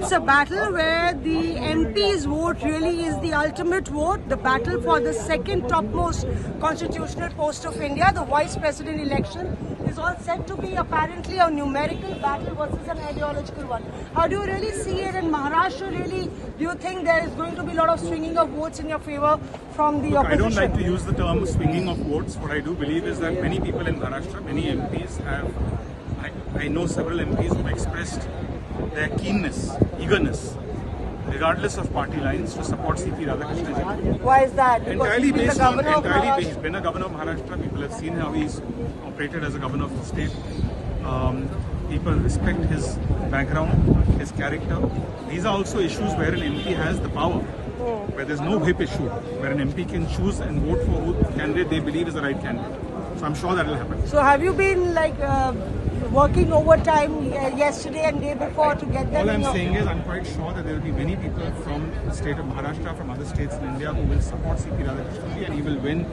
It's a battle where the MP's vote really is the ultimate vote. The battle for the second topmost constitutional post of India, the vice president election, is all set to be apparently a numerical battle versus an ideological one. How do you really see it in Maharashtra? Really, do you think there is going to be a lot of swinging of votes in your favor from the opposition? I don't like to use the term swinging of votes. What I do believe is that many people in Maharashtra, many MPs have, I know several MPs who have expressed their keenness, eagerness, regardless of party lines, to support C.P. Radhakrishnan. Why is that? Entirely based on, he's been a governor of Maharashtra. People have seen how he's operated as a governor of the state. People respect his background, his character. These are also issues where an MP has the power, where there's no whip issue, where an MP can choose and vote for who candidate they believe is the right candidate. So I'm sure that will happen. So have you been working overtime yesterday and day before to get them? All I'm saying is I'm quite sure that there will be many people from the state of Maharashtra, from other states in India, who will support C.P. Radhakrishnan and he will win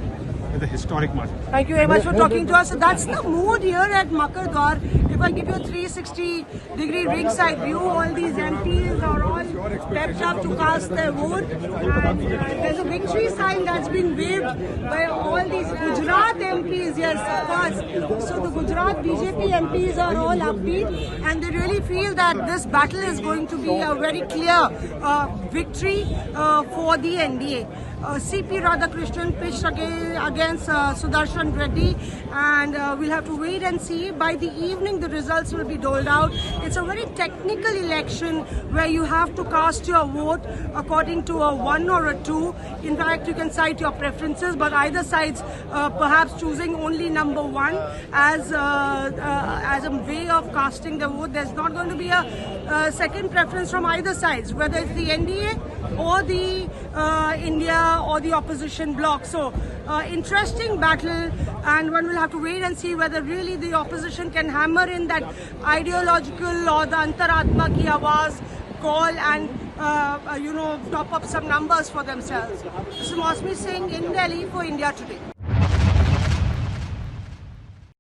with a historic margin. Thank you very much for talking to us. So that's the mood here at Makardwar. If I give you a 360-degree ringside view, all these MPs are all pepped up to cast their vote. And there's a victory sign that's been waved by all these Gujarat MPs. Yes, of course. So the Gujarat BJP MPs are all upbeat and they really feel that this battle is going to be a very clear victory for the NDA. C.P. Radhakrishnan pitched against Sudarshan Reddy, and we'll have to wait and see. By the evening, the results will be doled out. It's a very technical election where you have to cast your vote according to a 1 or a 2. In fact, you can cite your preferences, but either side's perhaps choosing only number 1 as a way of casting the vote. There's not going to be a second preference from either sides, whether it's the NDA or the India or the opposition bloc. So interesting battle, and one will have to wait and see whether really the opposition can hammer in that ideological or the Antaratma ki awaaz call and top up some numbers for themselves. This is Mosmi Singh in Delhi for India Today.